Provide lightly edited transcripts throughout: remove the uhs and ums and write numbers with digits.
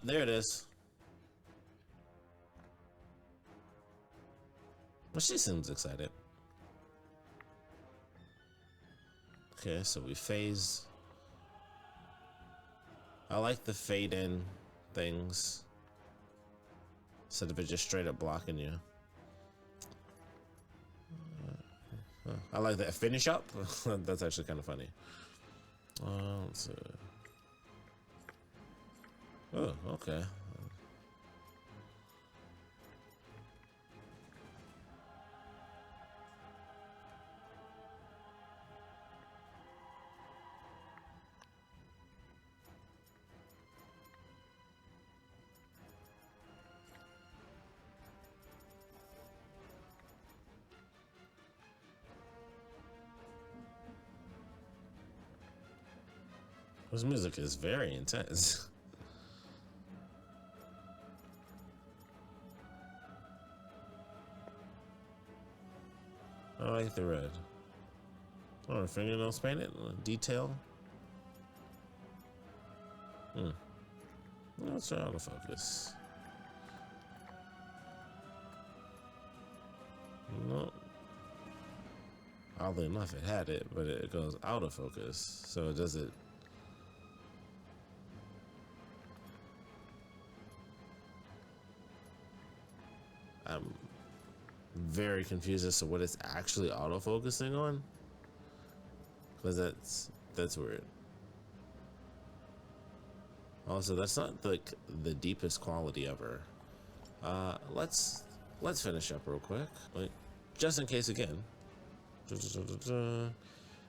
there it is. Well, she seems excited. Okay, so we phase. I like the fade in things instead of it just straight up blocking you. I like that finish up. That's actually kind of funny. Let's see. Oh, okay. This music is very intense. I like the red. Oh, fingernails painted, detail. Let's try autofocus. No. Oddly enough, it had it, but it goes out of focus, so it does it. I'm very confused as to what it's actually auto-focusing on, because that's weird. Also, that's not like the deepest quality ever. Let's finish up real quick, like, just in case again.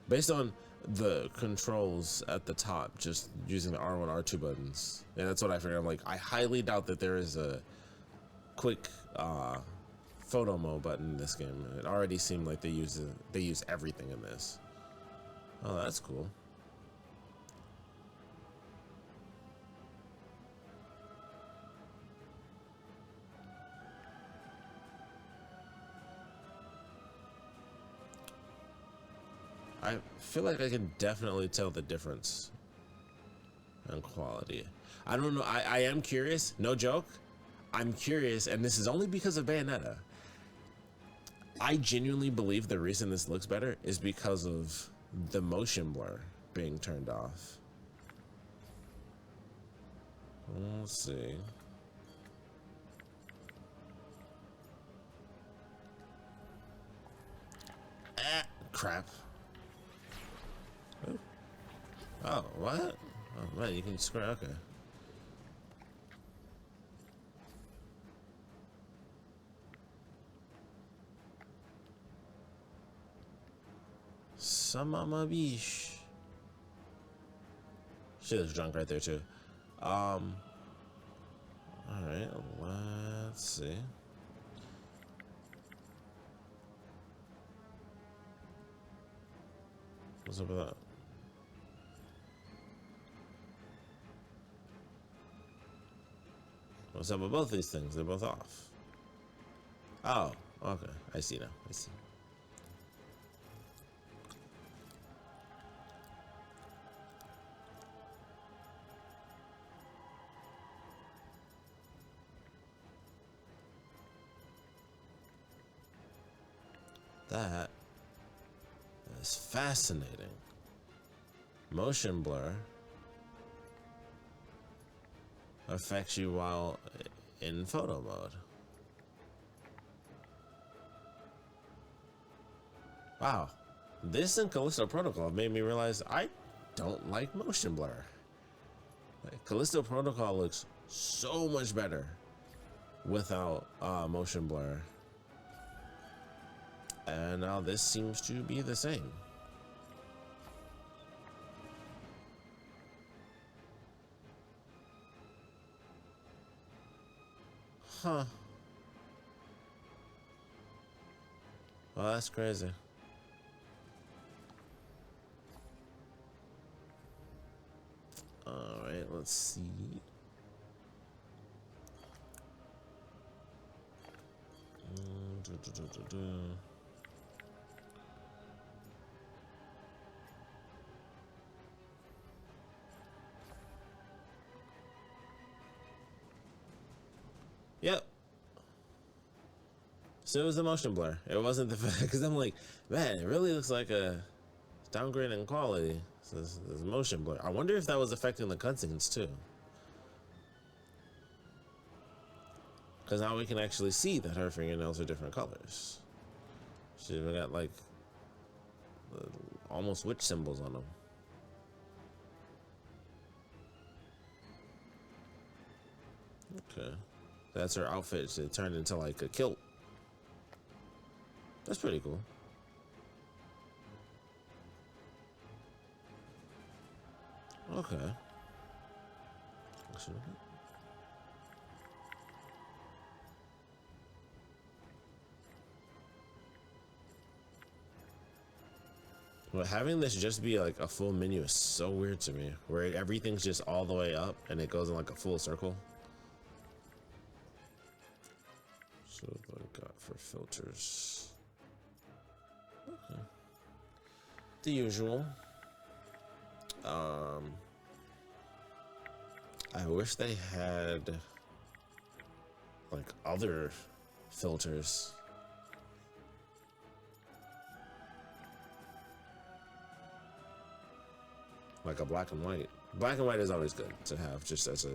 Based on the controls at the top, just using the R1, R2 buttons, and that's what I figured. I'm like, I highly doubt that there is a quick photo mode button in this game. It already seemed like they use everything in this. Oh, that's cool. I feel like I can definitely tell the difference in quality. I don't know. I am curious. No joke. I'm curious, and this is only because of Bayonetta. I genuinely believe the reason this looks better is because of the motion blur being turned off. Let's see. Crap. Oh, what? Oh, man, you can scroll. Okay. Samama bish. She looks drunk right there too. All right, let's see. What's up with that? What's up with both these things? They're both off. Oh, okay. I see now. I see. That is fascinating. Motion blur affects you while in photo mode. Wow, this and Callisto Protocol made me realize I don't like motion blur. Like, Callisto Protocol looks so much better without motion blur. And now this seems to be the same. Huh. Well, that's crazy. Alright, let's see. Yep. So it was the motion blur. It wasn't the fact, because I'm like, man, it really looks like a downgrade in quality. So this motion blur. I wonder if that was affecting the cutscenes too. Because now we can actually see that her fingernails are different colors. She's even got like almost witch symbols on them. Okay. That's her outfit. It turned into like a kilt. That's pretty cool. Okay. But having this just be like a full menu is so weird to me, where everything's just all the way up and it goes in like a full circle. So what I got for filters? Okay. The usual. I wish they had like other filters. Like a black and white. Black and white is always good to have just as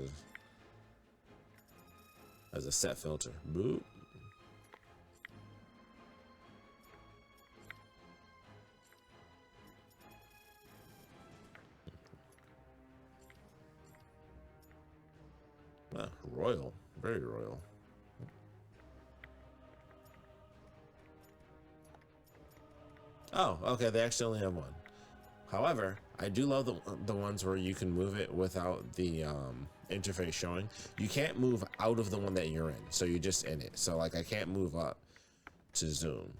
a set filter. Boop. Ah, royal, very royal. Oh, okay, they actually only have one. However, I do love the ones where you can move it without the interface showing. You can't move out of the one that you're in, so you're just in it. So like I can't move up to zoom.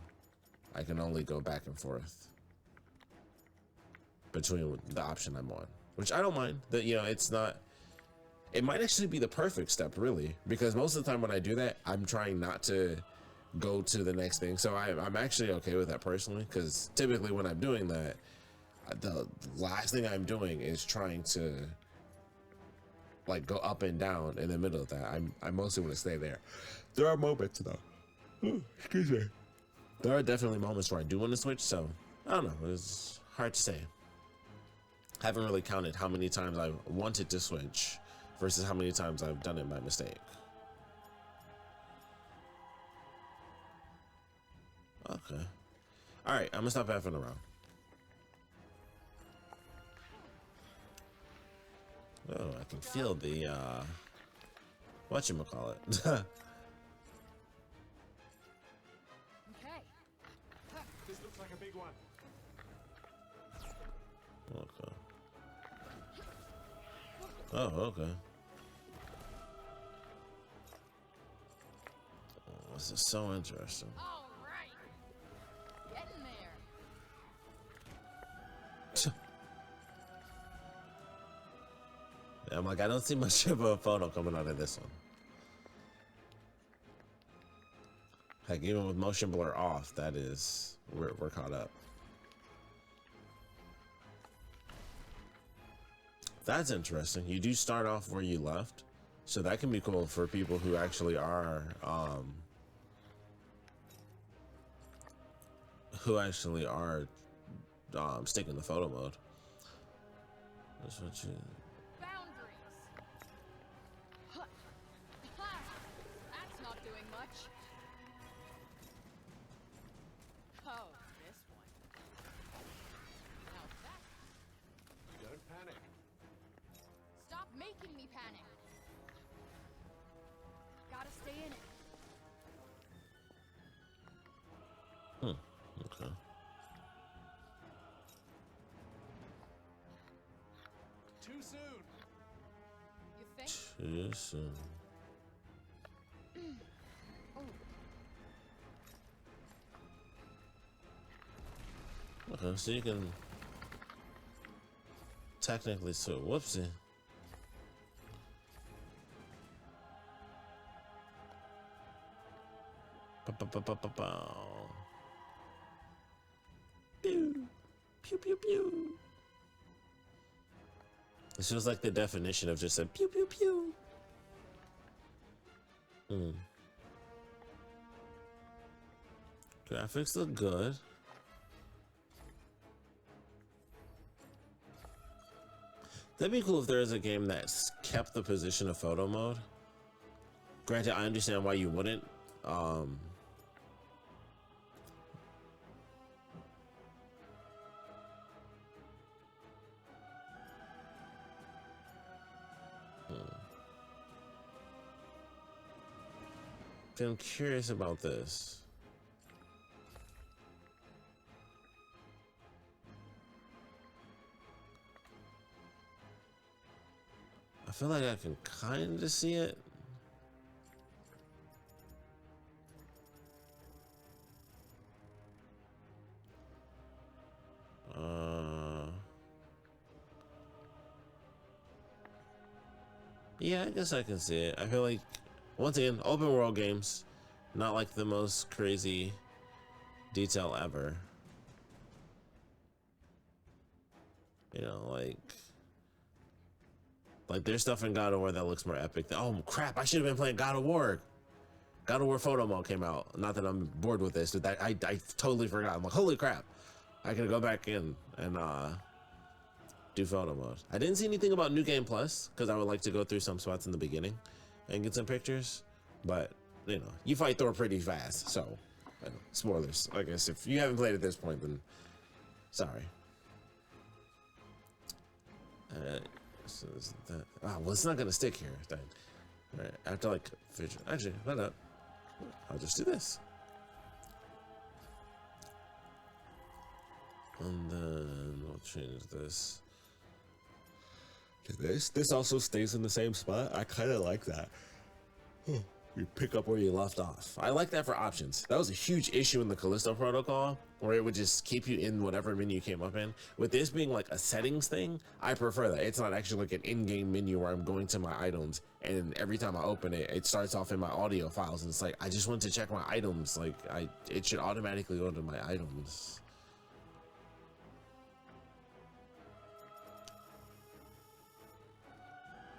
I can only go back and forth between the option I'm on, which I don't mind. That, you know, it's not. It might actually be the perfect step, really, because most of the time when I do that, I'm trying not to go to the next thing. So I'm actually okay with that personally, because typically when I'm doing that, the last thing I'm doing is trying to like go up and down in the middle of that. I mostly want to stay there. There are moments though. Oh, excuse me. There are definitely moments where I do want to switch, so I don't know. It's hard to say. I haven't really counted how many times I've wanted to switch versus how many times I've done it by mistake. Okay. Alright, I'm gonna stop effing around. Oh, I can feel the whatchamacallit. Okay. This looks like a big one. Okay. Oh, okay. Oh, this is so interesting. All right. Get in there. I'm like, I don't see much of a photo coming out of this one. Heck, even with motion blur off, that is, we're caught up. That's interesting. You do start off where you left, so that can be cool for people who actually are, sticking to photo mode. That's what you. Boundaries. Huh. Ha. That's not doing much. Oh, this one. Now that. Don't panic. Stop making me panic. Gotta stay in it. Okay. Too soon. You think? Too soon. Okay, so you can technically whoopsie. Pew, pew, pew, pew. This feels like the definition of just a pew, pew, pew. Hmm. Graphics look good. That'd be cool if there is a game that's kept the position of photo mode. Granted, I understand why you wouldn't. I'm curious about this. I feel like I can kind of see it. Yeah, I guess I can see it. I feel like, once again, open world games, not like the most crazy detail ever. You know, like there's stuff in God of War that looks more epic. Oh crap! I should have been playing God of War. God of War Photo Mode came out. Not that I'm bored with this, but that I totally forgot. I'm like, holy crap! I could go back in and do Photo Mode. I didn't see anything about New Game Plus because I would like to go through some spots in the beginning and get some pictures. But you know, you fight Thor pretty fast, so I know, spoilers. I guess if you haven't played at this point, then sorry. So is that, well, it's not gonna stick here. Dang. All right, I have to like fidget. Actually, hold up. I'll just do this. And then we'll change this to this. This also stays in the same spot. I kind of like that. You pick up where you left off. I like that for options. That was a huge issue in the Callisto protocol, where it would just keep you in whatever menu you came up in. With this being like a settings thing, I prefer that. It's not actually like an in-game menu where I'm going to my items, and every time I open it, it starts off in my audio files, and it's like, I just want to check my items. Like, it should automatically go to my items.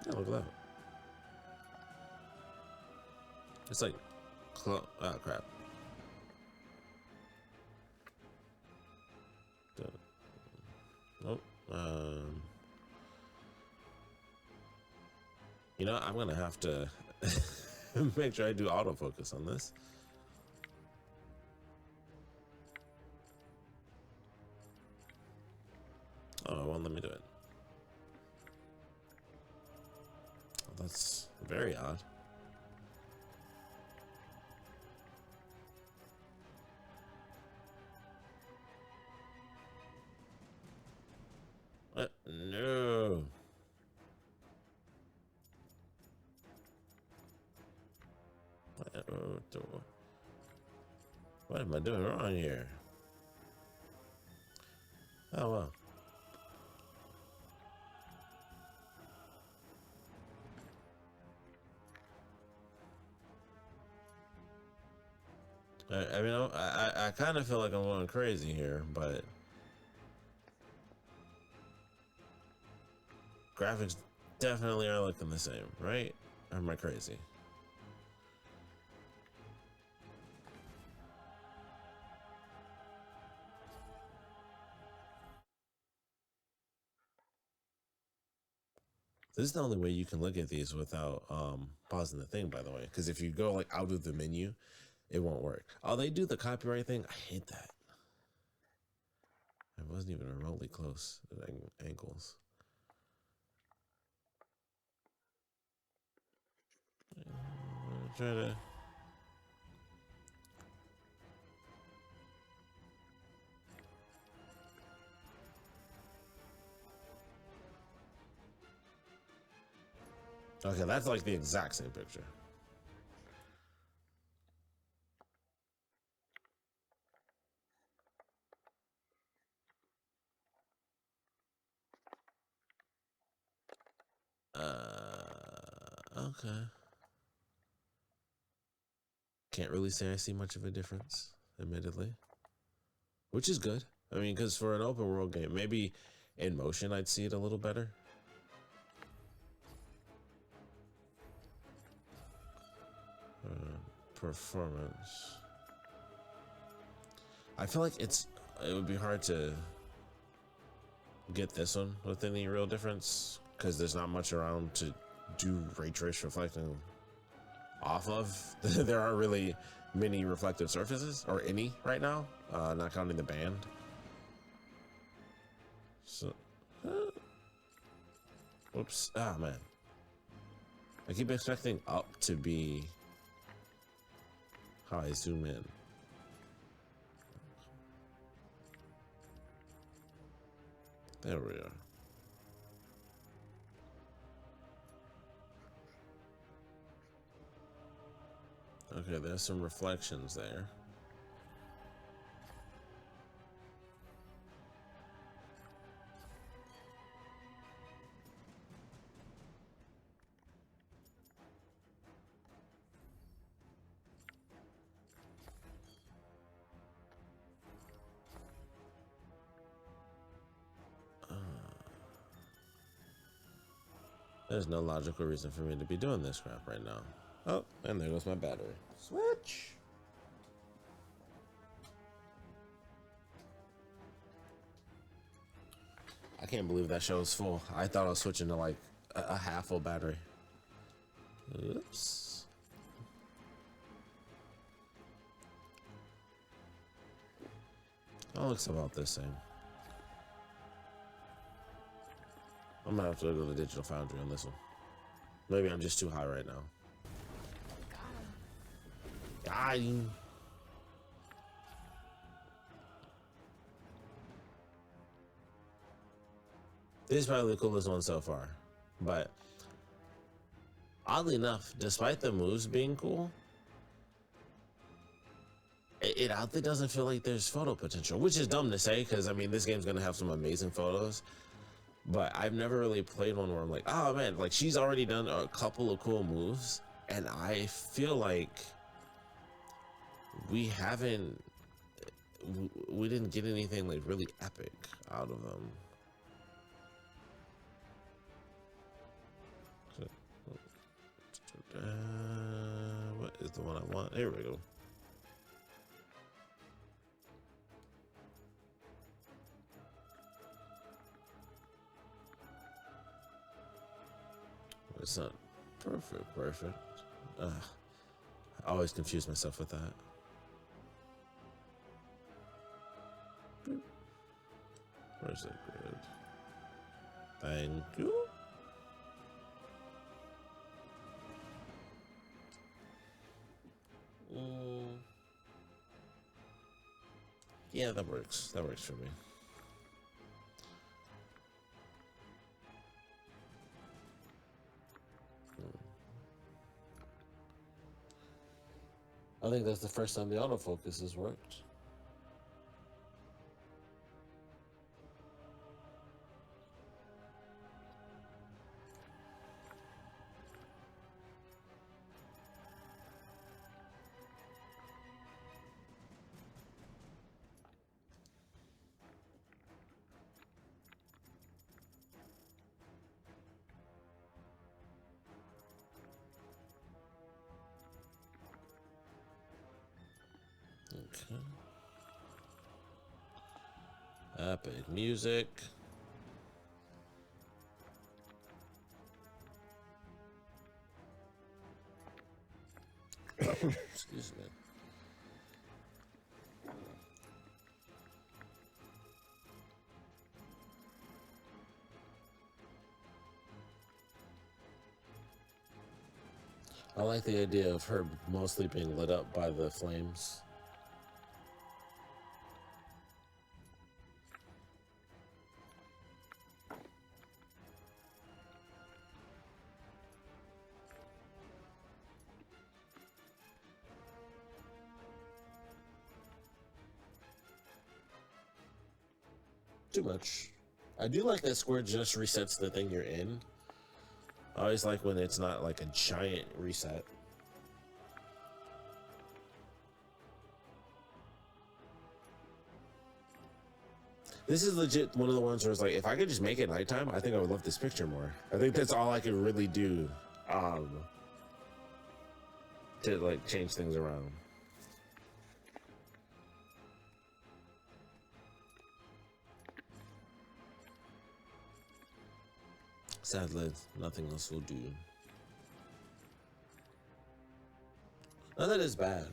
Yeah, look at that. It's like, oh crap. Nope. You know, I'm gonna have to make sure I do autofocus on this. Oh, it won't let me do it. Oh, that's very odd. What? No. What am I doing wrong here? Oh well. I mean, I kind of feel like I'm going crazy here, but graphics definitely are looking the same, right? Or am I crazy? This is the only way you can look at these without pausing the thing, by the way. Because if you go like out of the menu, it won't work. Oh, they do the copyright thing. I hate that. I wasn't even remotely close at angles. Try to. Okay, that's like the exact same picture. Okay. Can't really say I see much of a difference, admittedly. Which is good. I mean, because for an open world game, maybe in motion I'd see it a little better. performance. I feel like it would be hard to get this one with any real difference because there's not much around to do ray trace reflecting off of. There aren't really many reflective surfaces, or any right now, not counting the band. So, whoops. Ah, man. I keep expecting up to be how I zoom in. There we are. Okay, there's some reflections there. There's no logical reason for me to be doing this crap right now. Oh, and there goes my battery. Switch! I can't believe that show's full. I thought I was switching to like a half full battery. Oops. Oh, looks about the same. I'm gonna have to go to the digital foundry on this one. Maybe I'm just too high right now. Got him. This is probably the coolest one so far. But oddly enough, despite the moves being cool, it oddly doesn't feel like there's photo potential, which is dumb to say because I mean this game's gonna have some amazing photos. But I've never really played one where I'm like, oh man, like she's already done a couple of cool moves, and I feel like we didn't get anything like really epic out of them. What is the one I want? Here we go. It's not perfect. I always confuse myself with that. Where's that grid? Thank you. Yeah, that works. That works for me. I think that's the first time the autofocus has worked. Okay. Epic music. Excuse me. I like the idea of her mostly being lit up by the flames. Too much. I do like that square just resets the thing you're in. I always like when it's not like a giant reset. This is legit one of the ones where it's like, if I could just make it nighttime, I think I would love this picture more. I think that's all I could really do to like change things around. Sadly, nothing else will do. Not that it's bad.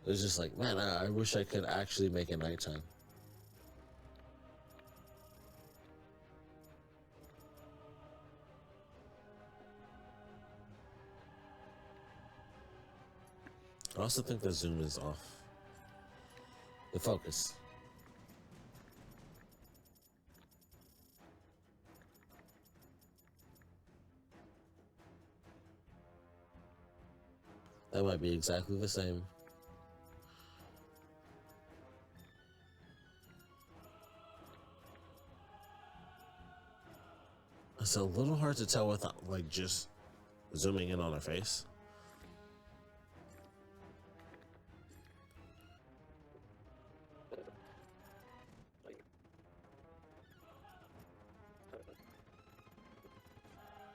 It's just like, man, I wish I could actually make it nighttime. I also think the zoom is off. The focus. That might be exactly the same. It's a little hard to tell without like just zooming in on her face.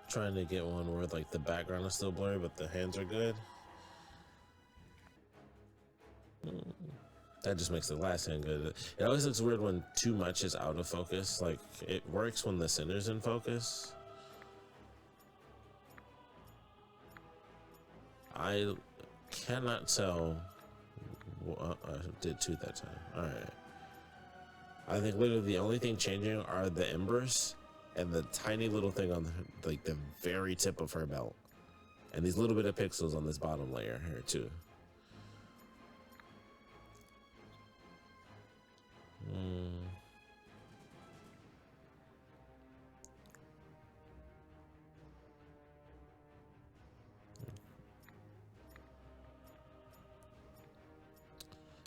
Trying to get one where like the background is still blurry but the hands are good. That just makes the last hand good. It always looks weird when too much is out of focus. Like it works when the center's in focus. I cannot tell. Well, I did two that time. All right. I think literally the only thing changing are the embers and the tiny little thing on the, like the very tip of her belt, and these little bit of pixels on this bottom layer here too.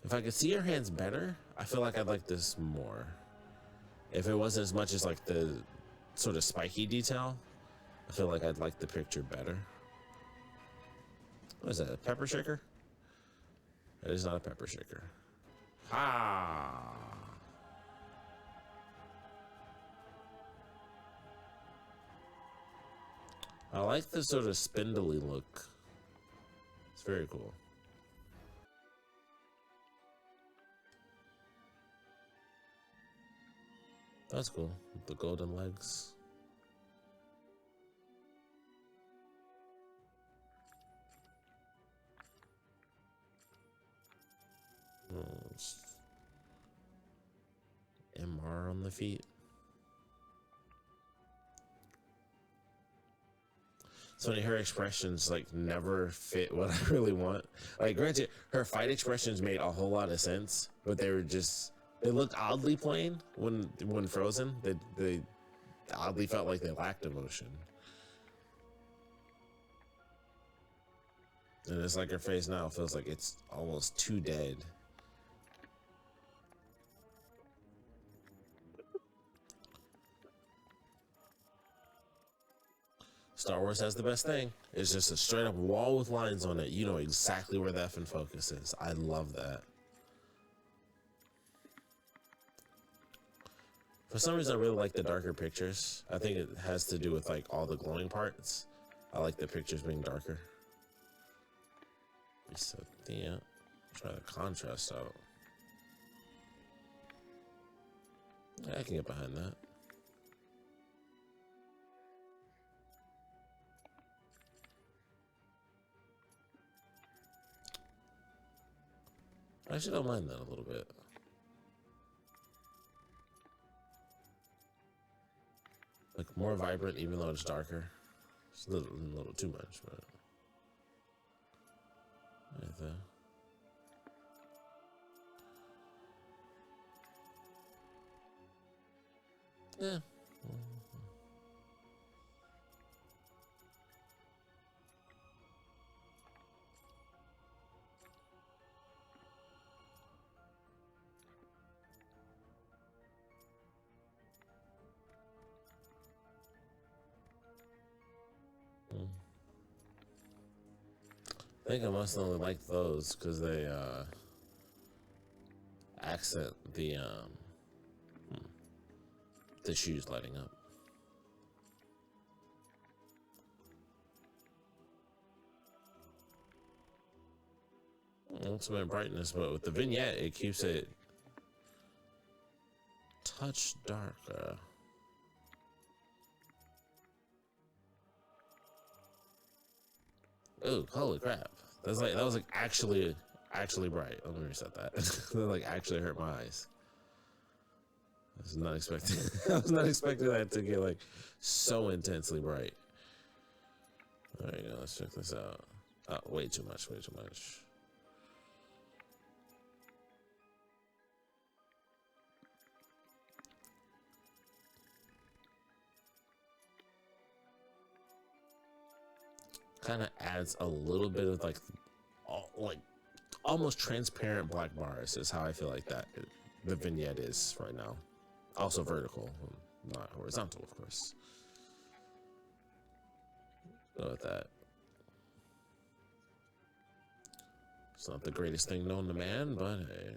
If I could see her hands better, I feel like I'd like this more. If it wasn't as much as like the sort of spiky detail, I feel like I'd like the picture better. What is that, a pepper shaker? It is not a pepper shaker. Ha! I like the sort of spindly look. It's very cool. That's cool. The golden legs. MR on the feet. It's funny, her expressions like never fit what I really want. Like granted, her fight expressions made a whole lot of sense, but they were just, they looked oddly plain when frozen. They oddly felt like they lacked emotion. And it's like her face now feels like it's almost too dead. Star Wars has the best thing. It's just a straight up wall with lines on it. You know exactly where the effing focus is. I love that. For some reason, I really like the darker pictures. I think it has to do with like all the glowing parts. I like the pictures being darker. So yeah, try the contrast out. Yeah, I can get behind that. I actually don't mind that a little bit. Like more vibrant, even though it's darker. It's a little too much, but right there. Yeah. I think I must only like those because they accent the shoes lighting up. ultimate brightness, but with the vignette, it keeps it touch darker. Oh, holy crap! That was like actually bright. Let me reset that. That like actually hurt my eyes. I was not expecting. I was not expecting that to get like so intensely bright. There you go. Let's check this out. Oh, way too much. Way too much. Kind of adds a little bit of like almost transparent black bars is how I feel like that the vignette is right now. Also vertical, not horizontal, of course. Go with that. It's not the greatest thing known to man, but hey.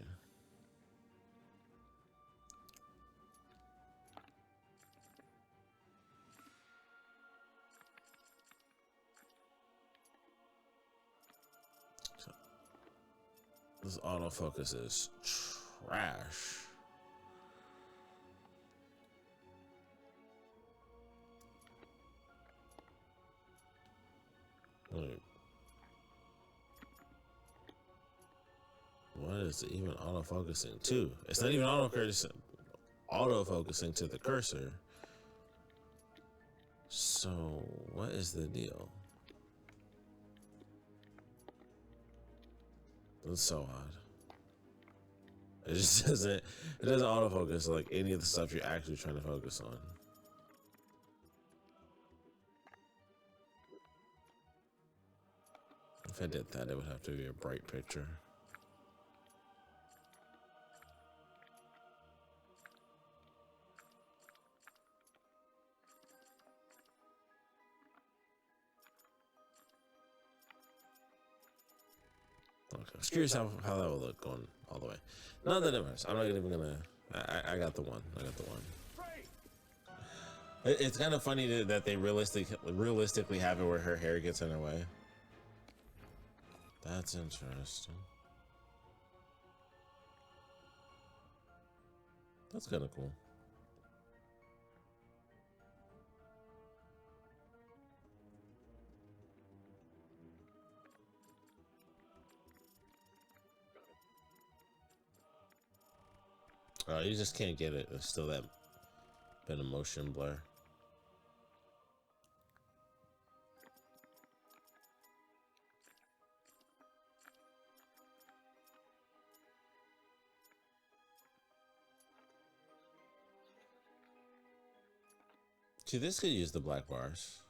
This autofocus is trash. Wait. What is it even autofocusing to? It's not even autofocusing to the cursor. So what is the deal? That's so odd. It just doesn't autofocus like any of the stuff you're actually trying to focus on. If I did that, it would have to be a bright picture. Okay, I was curious how that would look going all the way. Not that it matters. I'm not even gonna. I got the one. I got the one. It's kind of funny that they realistically have it where her hair gets in her way. That's interesting. That's kind of cool. You just can't get it. There's still that bit of motion blur. See, this could use the black bars.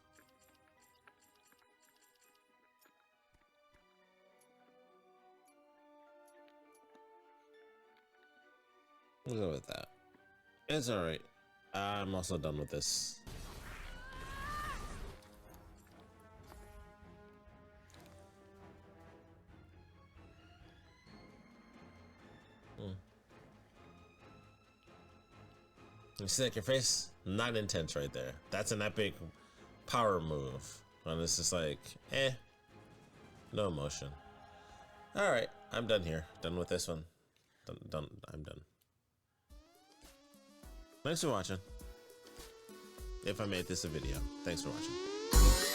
We'll go with that. It's alright. I'm also done with this. You see like your face? Not intense right there. That's an epic power move. And it's just like, no emotion. Alright, I'm done here. Done with this one. Done. I'm done. Thanks for watching. If I made this a video, thanks for watching.